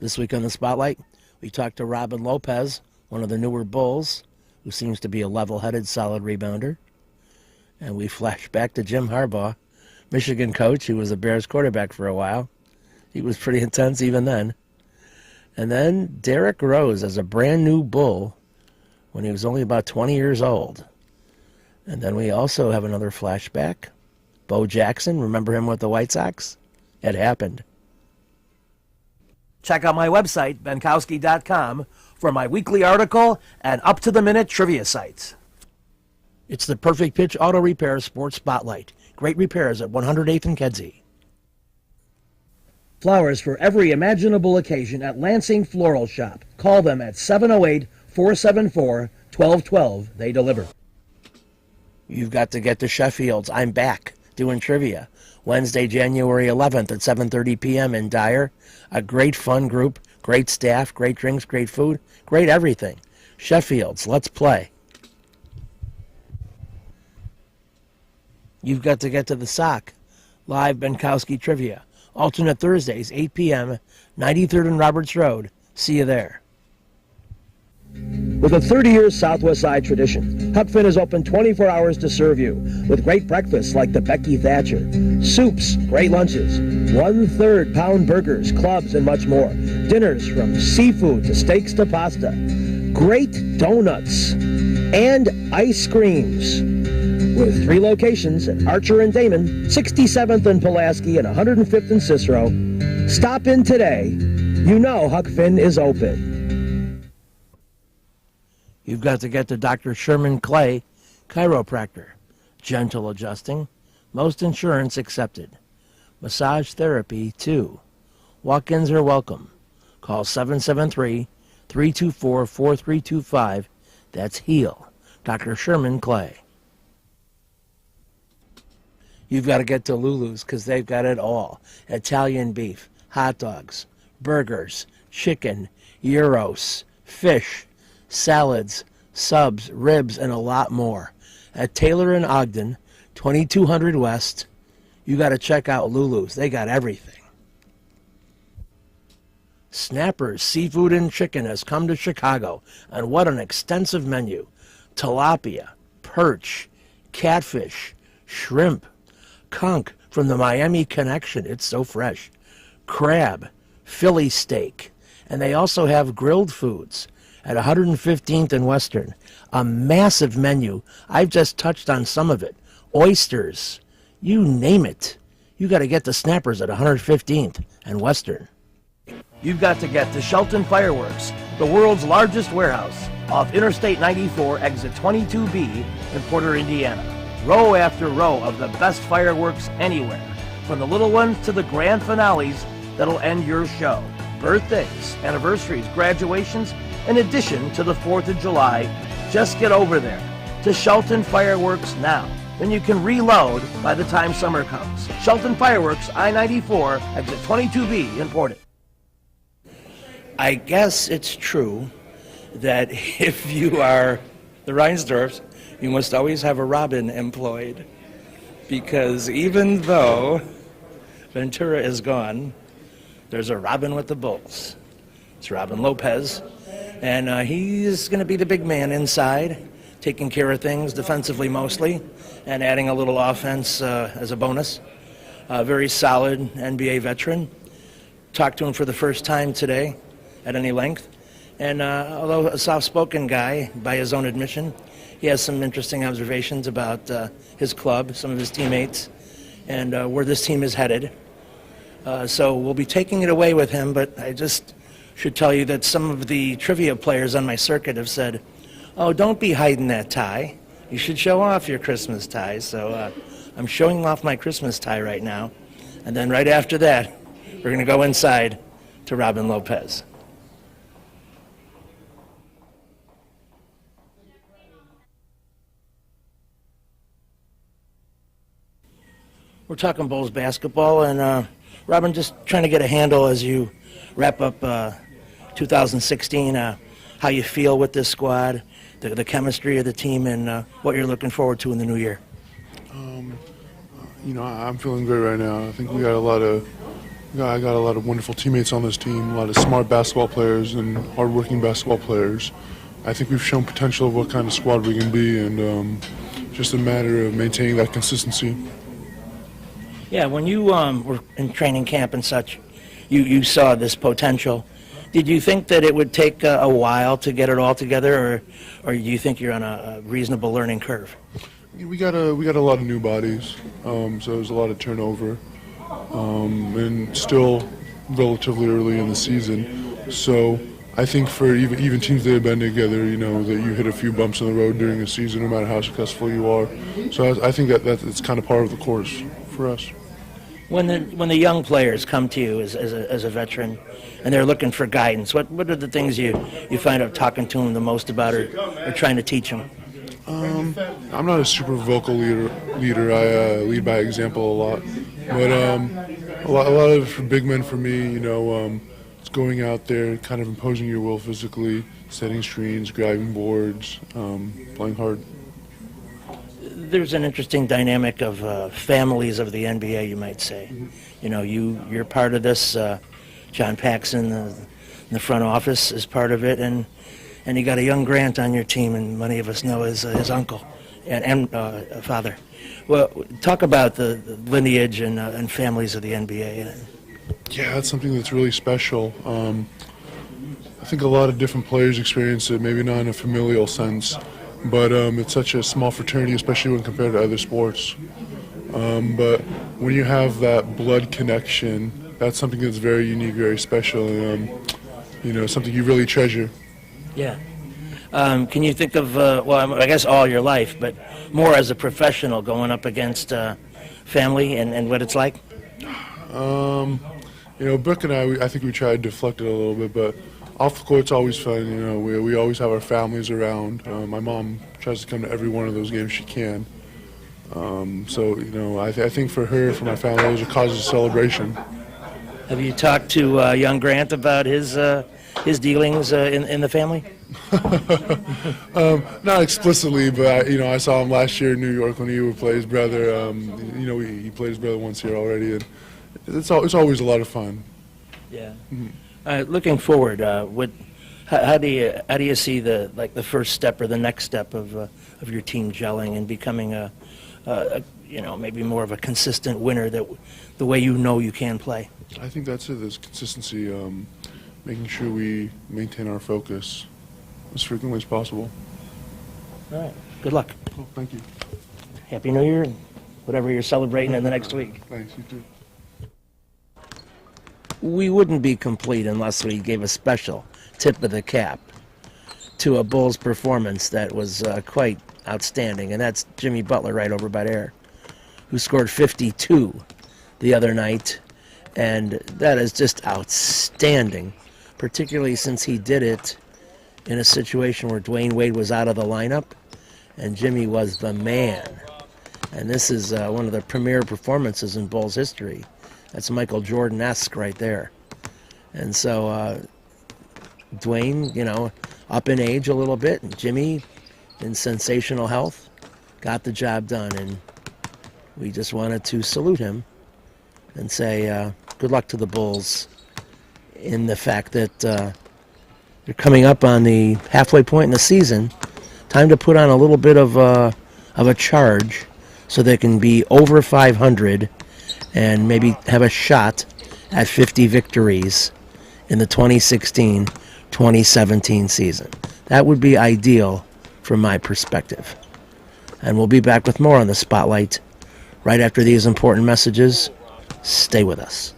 This week on the Spotlight, we talked to Robin Lopez, one of the newer Bulls, who seems to be a level-headed, solid rebounder. And we flash back to Jim Harbaugh, Michigan coach, who was a Bears quarterback for a while. He was pretty intense even then. And then Derrick Rose as a brand new Bull when he was only about 20 years old. And then we also have another flashback. Bo Jackson, remember him with the White Sox? It happened. Check out my website, benkowski.com, for my weekly article and up-to-the-minute trivia sites. It's the Perfect Pitch Auto Repair Sports Spotlight. Great repairs at 108th and Kedzie. Flowers for every imaginable occasion at Lansing Floral Shop. Call them at 708-474-1212. They deliver. You've got to get to Sheffield's. I'm back doing trivia. Wednesday, January 11th at 7:30 p.m. in Dyer. A great fun group, great staff, great drinks, great food, great everything. Sheffield's, let's play. You've got to get to the Sock. Live Benkowski Trivia. Alternate Thursdays, 8 p.m., 93rd and Roberts Road. See you there. With a 30-year Southwest Side tradition, Huck Finn is open 24 hours to serve you with great breakfasts like the Becky Thatcher, soups, great lunches, 1/3 pound burgers, clubs, and much more. Dinners from seafood to steaks to pasta, great donuts, and ice creams. With 3 locations at Archer and Damon, 67th and Pulaski, and 105th and Cicero. Stop in today. You know Huck Finn is open. You've got to get to Dr. Sherman Clay, chiropractor. Gentle adjusting. Most insurance accepted. Massage therapy, too. Walk-ins are welcome. Call 773-324-4325. That's HEAL. Dr. Sherman Clay. You've got to get to Lulu's because they've got it all. Italian beef, hot dogs, burgers, chicken, gyros, fish, salads, subs, ribs, and a lot more. At Taylor and Ogden, 2200 West, you got to check out Lulu's. They got everything. Snappers Seafood and Chicken has come to Chicago, and what an extensive menu. Tilapia, perch, catfish, shrimp, conch from the Miami Connection. It's so fresh. Crab, Philly steak, and they also have grilled foods at 115th and Western. A massive menu. I've just touched on some of it. Oysters, you name it. You got to get the Snappers at 115th and Western. You've got to get to Shelton Fireworks, the world's largest warehouse, off Interstate 94, exit 22B in Porter, Indiana. Row after row of the best fireworks anywhere, from the little ones to the grand finales that'll end your show. Birthdays, anniversaries, graduations, in addition to the 4th of July. Just get over there to Shelton Fireworks now. Then you can reload by the time summer comes. Shelton Fireworks, I-94, exit 22B in Porter. I guess it's true that if you are the Reinsdorfs, you must always have a Robin employed. Because even though Ventura is gone, there's a Robin with the Bulls. It's Robin Lopez. And he's going to be the big man inside, taking care of things defensively mostly, and adding a little offense as a bonus. Very solid NBA veteran. Talked to him for the first time today at any length. And although a soft-spoken guy, by his own admission, he has some interesting observations about his club, some of his teammates, and where this team is headed. So we'll be taking it away with him, but I just should tell you that some of the trivia players on my circuit have said, oh, don't be hiding that tie. You should show off your Christmas tie. So I'm showing off my Christmas tie right now. And then right after that, we're going to go inside to Robin Lopez. We're talking Bulls basketball, and Robin, just trying to get a handle as you wrap up 2016, how you feel with this squad, the chemistry of the team, and what you're looking forward to in the new year. I'm feeling good right now. I think we got a lot of I got a lot of wonderful teammates on this team, a lot of smart basketball players and hardworking basketball players. I think we've shown potential of what kind of squad we can be, and just a matter of maintaining that consistency. Yeah, when you were in training camp and such, you saw this potential. Did you think that it would take a while to get it all together, or do you think you're on a reasonable learning curve? We got a lot of new bodies, so there's a lot of turnover, and still relatively early in the season. So I think for even teams that have been together, you know, that you hit a few bumps in the road during a season, no matter how successful you are. So I think that it's kind of part of the course for us. When the young players come to you as a veteran, and they're looking for guidance, what are the things you find out talking to them the most about, or trying to teach them? I'm not a super vocal leader. I lead by example a lot. But a lot of big men for me, you know, it's going out there, kind of imposing your will physically, setting screens, grabbing boards, playing hard. There's an interesting dynamic of families of the NBA, you might say. You know, you're part of this. John Paxson, in the front office, is part of it, and you got a young Grant on your team, and many of us know his uncle and father. Well, talk about the lineage and families of the NBA. Yeah, that's something that's really special. I think a lot of different players experience it, maybe not in a familial sense, but it's such a small fraternity, especially when compared to other sports. But when you have that blood connection, that's something that's very unique, very special, and you know, something you really treasure. Yeah. Can you think of, well, I guess all your life, but more as a professional going up against family and what it's like? You know, Brooke and I think we try to deflect it a little bit, but off the court it's always fun. You know, we always have our families around. My mom tries to come to every one of those games she can. So, you know, I think for her, for my family, those are causes of celebration. Have you talked to young Grant about his dealings in the family? Not explicitly, but you know, I saw him last year in New York when he would play his brother. You know, he played his brother once here already, and it's always a lot of fun. Yeah. Mm-hmm. Looking forward, how do you see the first step or the next step of your team gelling and becoming a you know, maybe more of a consistent winner that the way you know you can play? I think that's it. There's consistency, making sure we maintain our focus as frequently as possible. All right. Good luck. Oh, thank you. Happy New Year and whatever you're celebrating in the next week. Thanks, you too. We wouldn't be complete unless we gave a special tip of the cap to a Bulls performance that was quite outstanding, and that's Jimmy Butler right over by there, who scored 52 the other night, and that is just outstanding, particularly since he did it in a situation where Dwayne Wade was out of the lineup and Jimmy was the man. And this is one of the premier performances in Bulls history. That's Michael Jordan-esque right there. And so Dwayne, you know, up in age a little bit, and Jimmy in sensational health, got the job done. And we just wanted to salute him and say good luck to the Bulls in the fact that they're coming up on the halfway point in the season. Time to put on a little bit of a charge so they can be over 500 and maybe have a shot at 50 victories in the 2016-2017 season. That would be ideal from my perspective. And we'll be back with more on the Spotlight right after these important messages. Stay with us.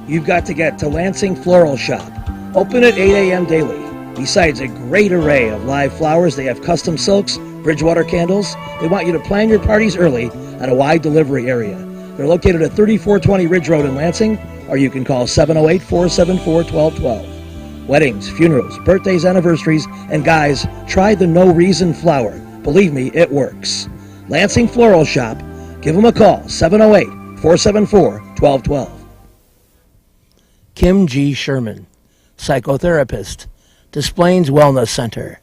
You've got to get to Lansing Floral Shop. Open at 8 a.m. daily. Besides a great array of live flowers, they have custom silks, Bridgewater candles. They want you to plan your parties early at a wide delivery area. They're located at 3420 Ridge Road in Lansing, or you can call 708-474-1212. Weddings, funerals, birthdays, anniversaries, and guys, try the No Reason flower. Believe me, it works. Lansing Floral Shop. Give them a call, 708-474-1212. Kim G. Sherman, psychotherapist, Des Plaines Wellness Center.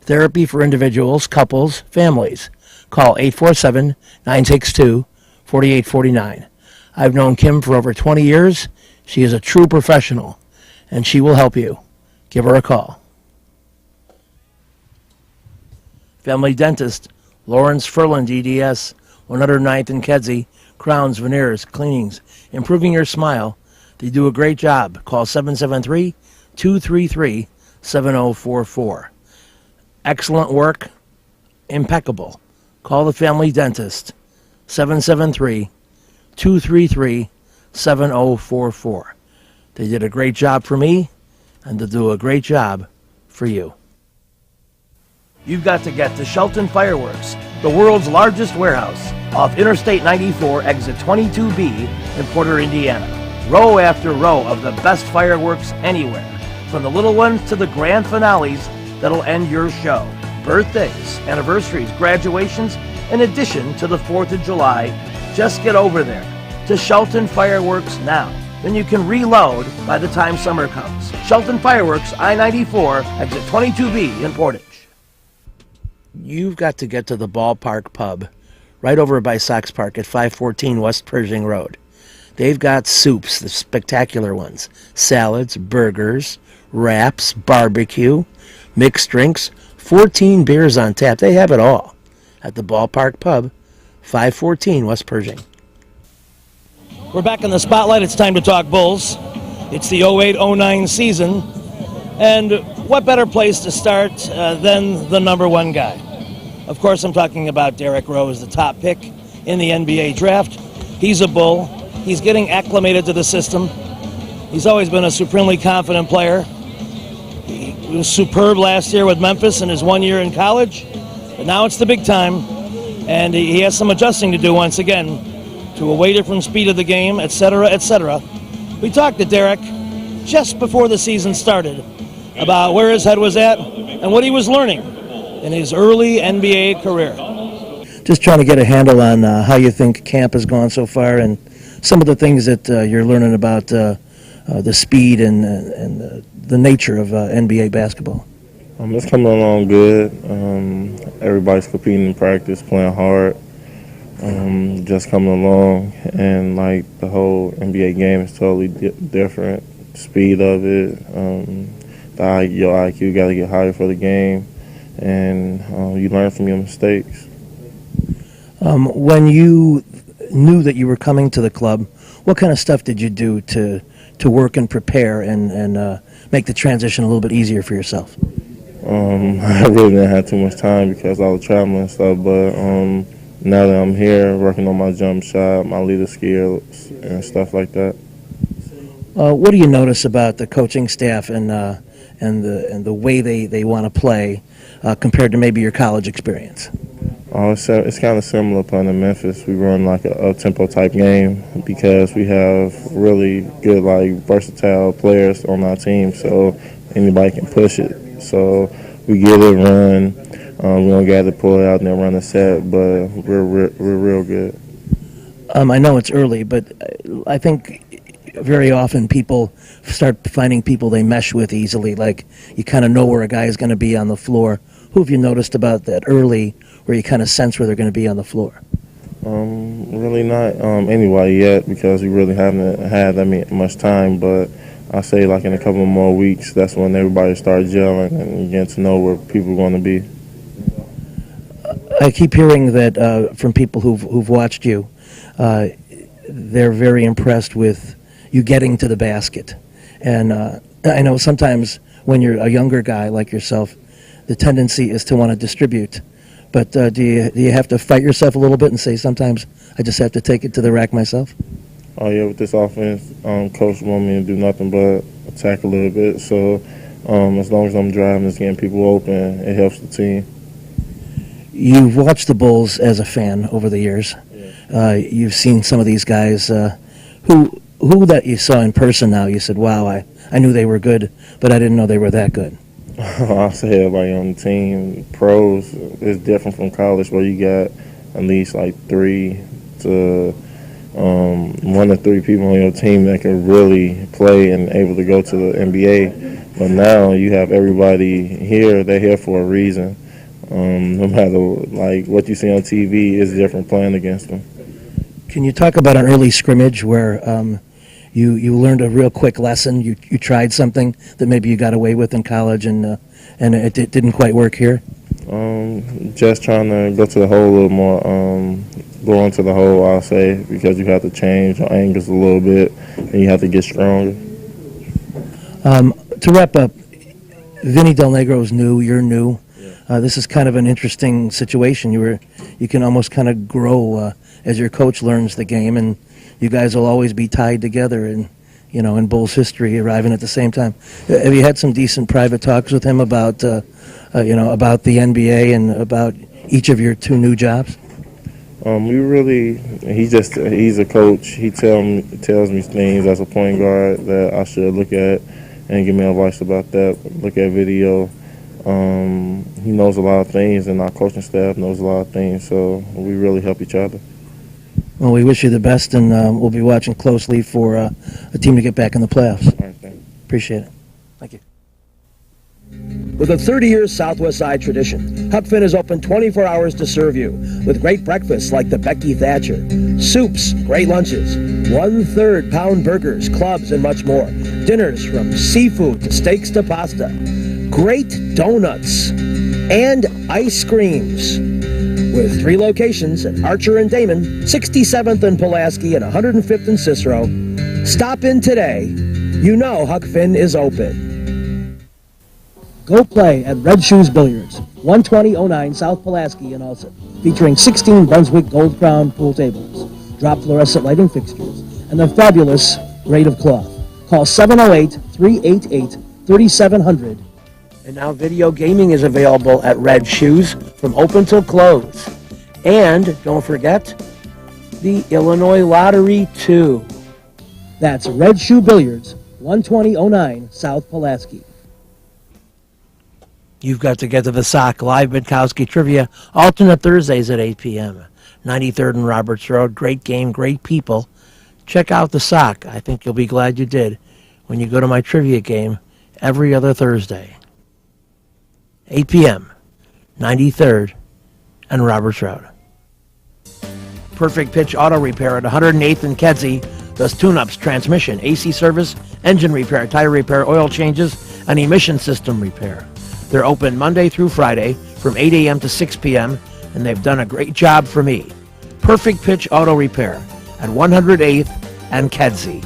Therapy for individuals, couples, families. Call 847-962-4244. 4849. I've known Kim for over 20 years. She is a true professional, and she will help you. Give her a call. Family Dentist, Lawrence Furland, EDS, 109th and Kedzie, crowns, veneers, cleanings, improving your smile. They do a great job. Call 773-233-7044. Excellent work, impeccable. Call the Family Dentist, 773-233-7044. They did a great job for me, and they'll do a great job for you. You've got to get to Shelton Fireworks, the world's largest warehouse, off Interstate 94, exit 22B in Porter, Indiana. Row after row of the best fireworks anywhere, from the little ones to the grand finales that'll end your show. Birthdays, anniversaries, graduations, in addition to the 4th of July. Just get over there to Shelton Fireworks now. Then you can reload by the time summer comes. Shelton Fireworks, I-94, exit 22B in Portage. You've got to get to the Ballpark Pub, right over by Sox Park at 514 West Pershing Road. They've got soups, the spectacular ones, salads, burgers, wraps, barbecue, mixed drinks, 14 beers on tap. They have it all at the Ballpark Pub, 514 West Pershing. We're back in the spotlight. It's time to talk Bulls. It's the 08-09 season. And what better place to start than the number one guy? Of course, I'm talking about Derrick Rose, the top pick in the NBA draft. He's a Bull. He's getting acclimated to the system. He's always been a supremely confident player. He was superb last year with Memphis in his 1 year in college. But now it's the big time, and he has some adjusting to do once again to a way different speed of the game, etc., etc. We talked to Derrick just before the season started about where his head was at and what he was learning in his early NBA career. Just trying to get a handle on how you think camp has gone so far and some of the things that you're learning about the speed and the nature of NBA basketball. It's coming along good. Everybody's competing in practice, playing hard, just coming along. And, like, the whole NBA game is totally different. Speed of it, your IQ got to get higher for the game, and you learn from your mistakes. When you knew that you were coming to the club, what kind of stuff did you do to work and prepare and make the transition a little bit easier for yourself? I really didn't have too much time because I was traveling and stuff, but now that I'm here, working on my jump shot, my leader skills, and stuff like that. What do you notice about the coaching staff and the way they want to play compared to maybe your college experience? It's kind of similar playing in Memphis. We run like a up-tempo type game because we have really good, like, versatile players on our team, so anybody can push it. So we get it, run. We don't got to pull it out and then run a set, but we're real good. I know it's early, but I think very often people start finding people they mesh with easily, like you kind of know where a guy is going to be on the floor. Who have you noticed about that early where you kind of sense where they're going to be on the floor? Really not anybody yet because we really haven't had that much time, but I say like in a couple more weeks, that's when everybody starts gelling and getting to know where people are going to be. I keep hearing that from people who've watched you, they're very impressed with you getting to the basket. And I know sometimes when you're a younger guy like yourself, the tendency is to want to distribute. But do you have to fight yourself a little bit and say sometimes I just have to take it to the rack myself? Oh yeah, with this offense, coach want me to do nothing but attack a little bit. So as long as I'm driving, just getting people open, it helps the team. You've watched the Bulls as a fan over the years. Yeah. You've seen some of these guys who that you saw in person now. You said, wow, I knew they were good, but I didn't know they were that good. I'll say everybody on the team, pros, is different from college where you got at least like 1 to 3 people on your team that can really play and able to go to the NBA. But now you have everybody here, they're here for a reason. No matter like what you see on TV is different playing against them. Can you talk about an early scrimmage where you learned a real quick lesson? You tried something that maybe you got away with in college and it didn't quite work here? Just trying to go to the hole a little more, go into the hole, I'll say, because you have to change your angles a little bit and you have to get stronger. To wrap up, Vinny Del Negro is new, you're new. This is kind of an interesting situation. You can almost kind of grow as your coach learns the game, and you guys will always be tied together in Bulls history, arriving at the same time. Have you had some decent private talks with him about about the NBA and about each of your two new jobs? He's a coach. He tells me things as a point guard that I should look at and give me advice about that. Look at video. He knows a lot of things, and our coaching staff knows a lot of things, so we really help each other. Well, we wish you the best, and we'll be watching closely for a team to get back in the playoffs. All right, thank you. Appreciate it. Thank you. With a 30-year Southwest Side tradition, Huck Finn is open 24 hours to serve you with great breakfasts like the Becky Thatcher, soups, great lunches, 1/3 pound burgers, clubs, and much more. Dinners from seafood to steaks to pasta, great donuts, and ice creams. With 3 locations at Archer and Damon, 67th and Pulaski, and 105th and Cicero. Stop in today. You know Huck Finn is open. Go play at Red Shoes Billiards, 12009 South Pulaski in Ulsan, featuring 16 Brunswick Gold Crown pool tables, drop fluorescent lighting fixtures, and the fabulous Raid of Cloth. Call 708-388-3700. And now video gaming is available at Red Shoes from open till close. And don't forget the Illinois Lottery, too. That's Red Shoe Billiards, 12009 South Pulaski. You've got to get to the Sock Live Minkowski Trivia, alternate Thursdays at 8 p.m. 93rd and Roberts Road. Great game, great people. Check out the Sock. I think you'll be glad you did when you go to my trivia game every other Thursday. 8 p.m., 93rd and Roberts Road. Perfect Pitch Auto Repair at 108th and Kedzie does tune-ups, transmission, AC service, engine repair, tire repair, oil changes, and emission system repair. They're open Monday through Friday from 8 a.m. to 6 p.m., and they've done a great job for me. Perfect Pitch Auto Repair at 108th and Kedzie.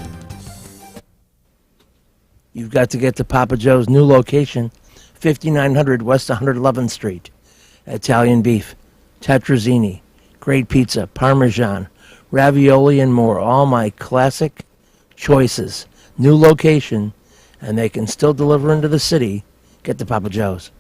You've got to get to Papa Joe's new location, 5900 West 111th Street. Italian beef, tetrazzini, great pizza, parmesan, ravioli, and more. All my classic choices. New location, and they can still deliver into the city. Get to Papa Joe's.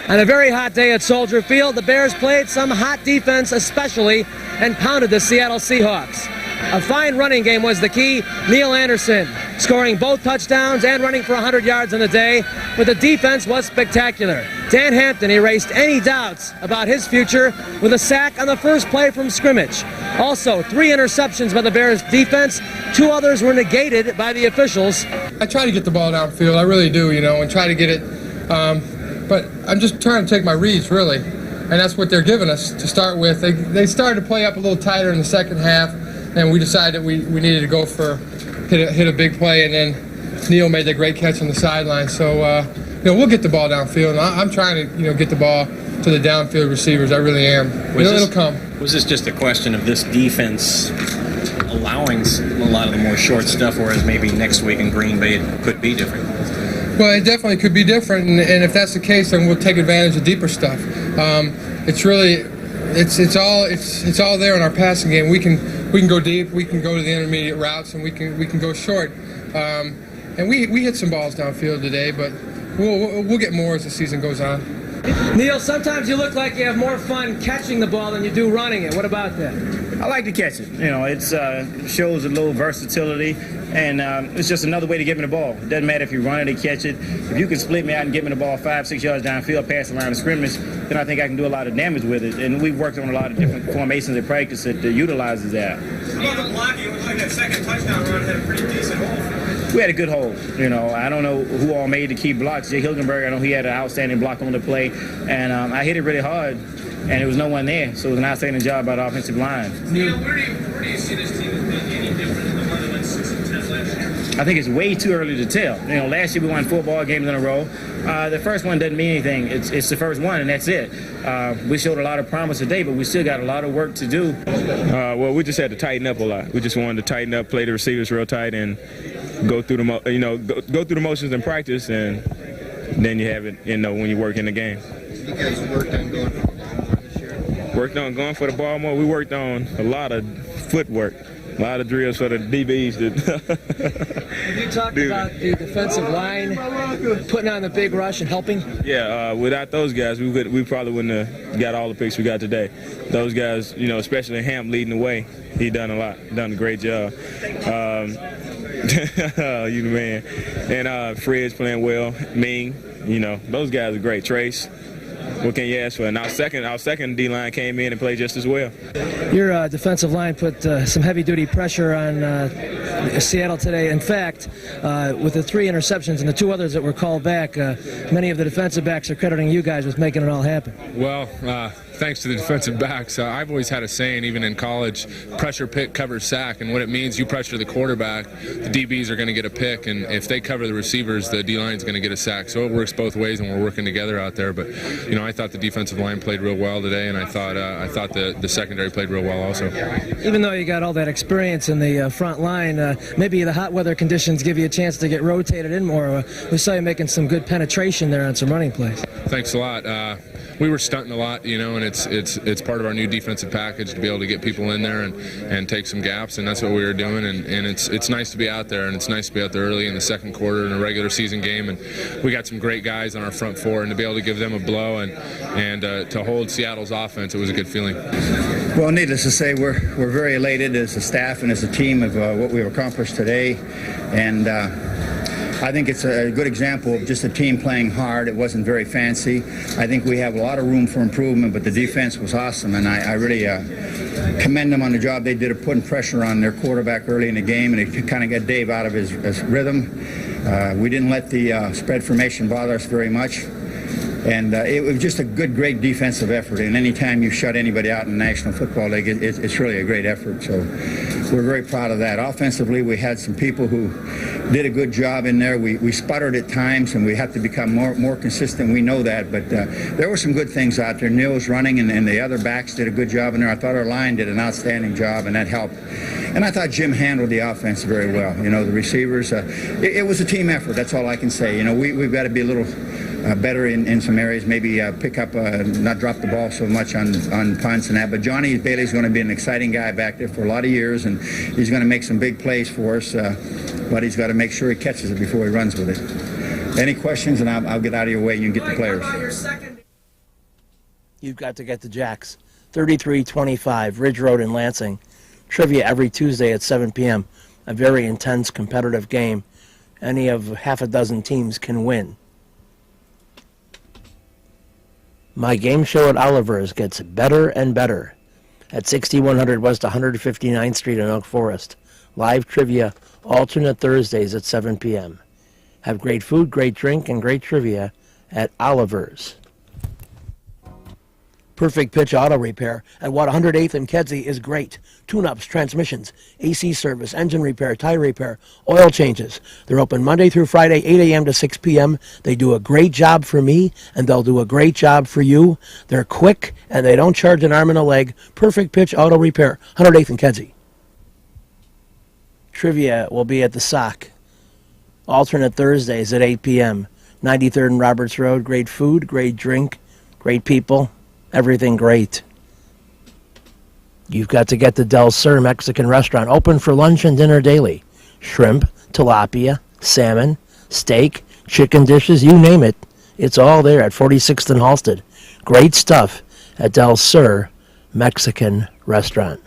On a very hot day at Soldier Field, the Bears played some hot defense especially and pounded the Seattle Seahawks. A fine running game was the key. Neil Anderson scoring both touchdowns and running for 100 yards on the day, but the defense was spectacular. Dan Hampton erased any doubts about his future with a sack on the first play from scrimmage. Also, 3 interceptions by the Bears defense. 2 others were negated by the officials. I try to get the ball downfield, I really do, and try to get it, but I'm just trying to take my reads, really, and that's what they're giving us to start with. They started to play up a little tighter in the second half, and we decided we needed to go for hit a big play, and then Neil made that great catch on the sideline. So we'll get the ball downfield. And I'm trying to get the ball to the downfield receivers. I really am. It'll come. Was this just a question of this defense allowing a lot of the more short stuff, whereas maybe next week in Green Bay it could be different? Well, it definitely could be different, and if that's the case, then we'll take advantage of deeper stuff. It's really. It's all there in our passing game. We can go deep. We can go to the intermediate routes, and we can go short. And we hit some balls downfield today, but we'll get more as the season goes on. Neil, sometimes you look like you have more fun catching the ball than you do running it. What about that? I like to catch it. It shows a little versatility, and it's just another way to give me the ball. It doesn't matter if you run it or catch it. If you can split me out and give me the ball 5-6 yards downfield, pass around the scrimmage, then I think I can do a lot of damage with it. And we've worked on a lot of different formations in practice that utilizes that. How about the blocking? It looks like that second touchdown run had a pretty decent hole. We had a good hold. I don't know who all made the key blocks. Jay Hilgenberg, I know he had an outstanding block on the play, and I hit it really hard. and there was no one there, so it was an outstanding job by the offensive line. Neil, where do you see this team as being any different than the one that went 6-10 last year? I think it's way too early to tell. Last year we won 4 ball games in a row. The first one doesn't mean anything. It's the first one, and that's it. We showed a lot of promise today, but we still got a lot of work to do. Well, we just had to tighten up a lot. We just wanted to tighten up, play the receivers real tight, and go through the go through the motions in practice, and then you have it. When you work in the game. You guys worked on going for the ball more this year? Worked on going for the ball more. We worked on a lot of footwork. A lot of drills for the DBs. Have you talked about the defensive line putting on the big rush and helping? Yeah, without those guys, we probably wouldn't have got all the picks we got today. Those guys, especially Hamp leading the way, he done a lot, done a great job. You the man. And Fred's playing well. Ming, those guys are great. Trace. What can you ask for? And our second D-line came in and played just as well. Your defensive line put some heavy-duty pressure on Seattle today. In fact, with the 3 interceptions and the 2 others that were called back, many of the defensive backs are crediting you guys with making it all happen. Well, thanks to the defensive backs. I've always had a saying, even in college, pressure pick covers sack, and what it means, you pressure the quarterback, the DBs are going to get a pick, and if they cover the receivers, the D-line is going to get a sack. So it works both ways, and we're working together out there. But I thought the defensive line played real well today, and I thought the secondary played real well also. Even though you got all that experience in the front line, maybe the hot weather conditions give you a chance to get rotated in more. We saw you making some good penetration there on some running plays. Thanks a lot. We were stunting a lot, and it's part of our new defensive package to be able to get people in there and take some gaps, and that's what we were doing. And it's nice to be out there, and it's nice to be out there early in the second quarter in a regular season game. And we got some great guys on our front four, and to be able to give them a blow and to hold Seattle's offense, it was a good feeling. Well, needless to say, we're very elated as a staff and as a team of what we've accomplished today, and I think it's a good example of just a team playing hard. It wasn't very fancy. I think we have a lot of room for improvement, but the defense was awesome, and I really commend them on the job they did of putting pressure on their quarterback early in the game, and it kind of got Dave out of his rhythm. We didn't let the spread formation bother us very much. And it was just a great defensive effort. And anytime you shut anybody out in the National Football League, it's really a great effort. So we're very proud of that. Offensively, we had some people who did a good job in there. We sputtered at times, and we have to become more consistent. We know that. But there were some good things out there. Neil's running, and the other backs did a good job in there. I thought our line did an outstanding job, and that helped. And I thought Jim handled the offense very well. The receivers, it was a team effort. That's all I can say. We've got to be a little better in some areas, maybe pick up, not drop the ball so much on punts and that. But Johnny Bailey's going to be an exciting guy back there for a lot of years, and he's going to make some big plays for us, but he's got to make sure he catches it before he runs with it. Any questions, and I'll get out of your way and you can get the players. You've got to get the Jacks. 3325 Ridge Road in Lansing. Trivia every Tuesday at 7 p.m. A very intense competitive game. Any of half a dozen teams can win. My game show at Oliver's gets better and better at 6100 West 159th Street in Oak Forest. Live trivia alternate Thursdays at 7 p.m. Have great food, great drink, and great trivia at Oliver's. Perfect Pitch Auto Repair at 108th and Kedzie is great. Tune-ups, transmissions, AC service, engine repair, tire repair, oil changes. They're open Monday through Friday, 8 a.m. to 6 p.m. They do a great job for me, and they'll do a great job for you. They're quick, and they don't charge an arm and a leg. Perfect Pitch Auto Repair, 108th and Kedzie. Trivia will be at the Sock. Alternate Thursdays at 8 p.m. 93rd and Roberts Road. Great food, great drink, great people. Everything great. You've got to get the Del Sur Mexican restaurant open for lunch and dinner daily. Shrimp, tilapia, salmon, steak, chicken dishes, you name it. It's all there at 46th and Halsted. Great stuff at Del Sur Mexican restaurant.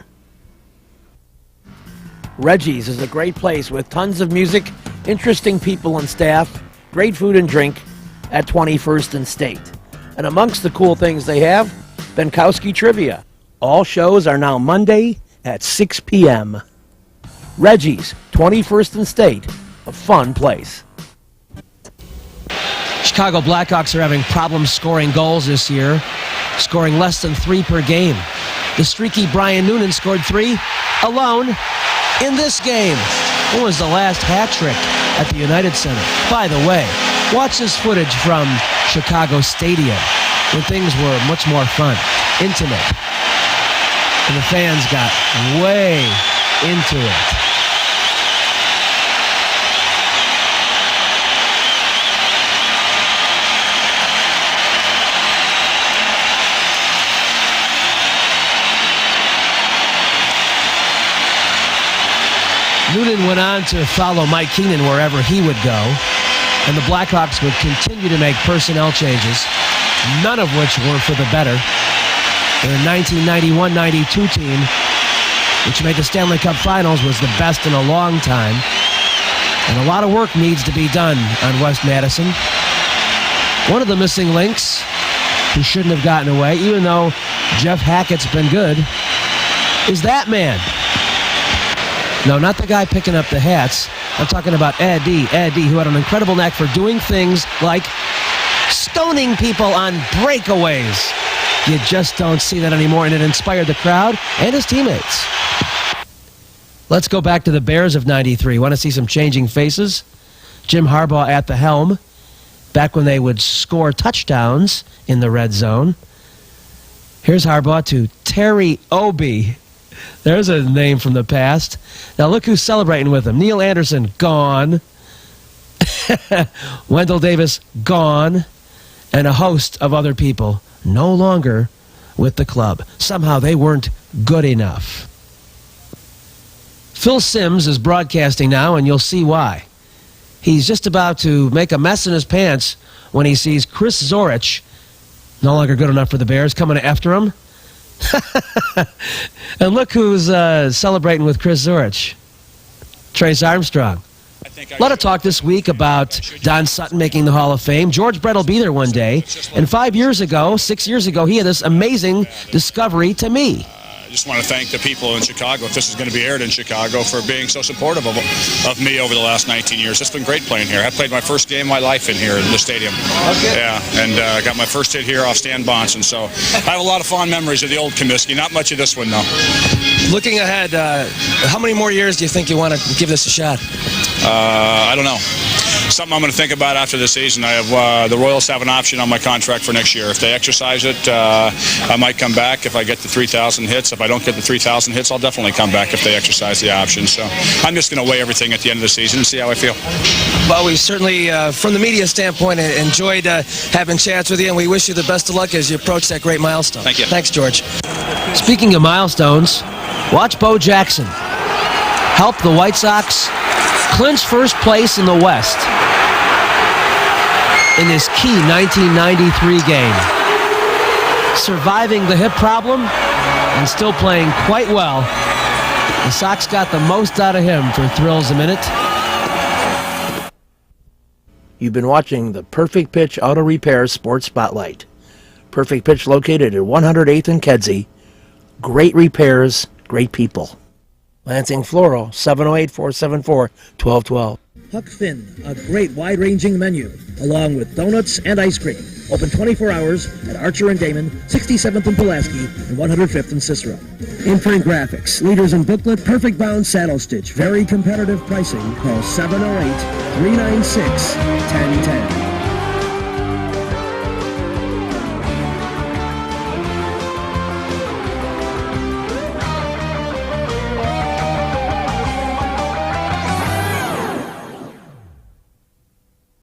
Reggie's is a great place with tons of music, interesting people and staff, great food and drink at 21st and State. And amongst the cool things they have, Benkowski Trivia. All shows are now Monday at 6 p.m. Reggie's, 21st and State, a fun place. Chicago Blackhawks are having problems scoring goals this year. scoring less than 3 per game. The streaky Brian Noonan scored 3 alone in this game. What was the last hat trick at the United Center? By the way, watch this footage from Chicago Stadium when things were much more fun, intimate. And the fans got way into it. Noonan went on to follow Mike Keenan wherever he would go, and the Blackhawks would continue to make personnel changes, none of which were for the better. Their 1991-92 team, which made the Stanley Cup Finals, was the best in a long time, and a lot of work needs to be done on West Madison. One of the missing links, who shouldn't have gotten away, even though Jeff Hackett's been good, is that man. No, not the guy picking up the hats. I'm talking about Eddie, who had an incredible knack for doing things like stoning people on breakaways. You just don't see that anymore, and it inspired the crowd and his teammates. Let's go back to the Bears of '93. Want to see some changing faces? Jim Harbaugh at the helm, back when they would score touchdowns in the red zone. Here's Harbaugh to Terry Obie. There's a name from the past. Now look who's celebrating with him. Neil Anderson, gone. Wendell Davis, gone. And a host of other people no longer with the club. Somehow they weren't good enough. Phil Simms is broadcasting now, and you'll see why. He's just about to make a mess in his pants when he sees Chris Zorich, no longer good enough for the Bears, coming after him. And look who's celebrating with Chris Zorich. Trace Armstrong. A lot of talk this week about Don Sutton making the Hall of Fame. George Brett will be there one day. And 6 years ago, he had this amazing discovery to me. I just want to thank the people in Chicago, if this is going to be aired in Chicago, for being so supportive of me over the last 19 years. It's been great playing here. I played my first game of my life in here in the stadium. Okay. Yeah, and I got my first hit here off Stan Bonson. So I have a lot of fond memories of the old Comiskey. Not much of this one, though. Looking ahead, how many more years do you think you want to give this a shot? I don't know. Something I'm going to think about after the season. I have the Royals have an option on my contract for next year. If they exercise it, I might come back if I get the 3,000 hits. If I don't get the 3,000 hits, I'll definitely come back if they exercise the option. So I'm just going to weigh everything at the end of the season and see how I feel. Well, we certainly, from the media standpoint, enjoyed having chats with you, and we wish you the best of luck as you approach that great milestone. Thank you. Thanks, George. Speaking of milestones, watch Bo Jackson help the White Sox clinch first place in the West in this key 1993 game. Surviving the hip problem and still playing quite well. The Sox got the most out of him for thrills a minute. You've been watching the Perfect Pitch Auto Repair Sports Spotlight. Perfect Pitch located at 108th and Kedzie. Great repairs, great people. Lansing Floral, 708-474-1212. Huck Finn, a great wide-ranging menu, along with donuts and ice cream. Open 24 hours at Archer and Damon, 67th and Pulaski, and 105th and Cicero. Imprint Graphics, leaders in booklet, perfect bound saddle stitch, very competitive pricing. Call 708-396-1010.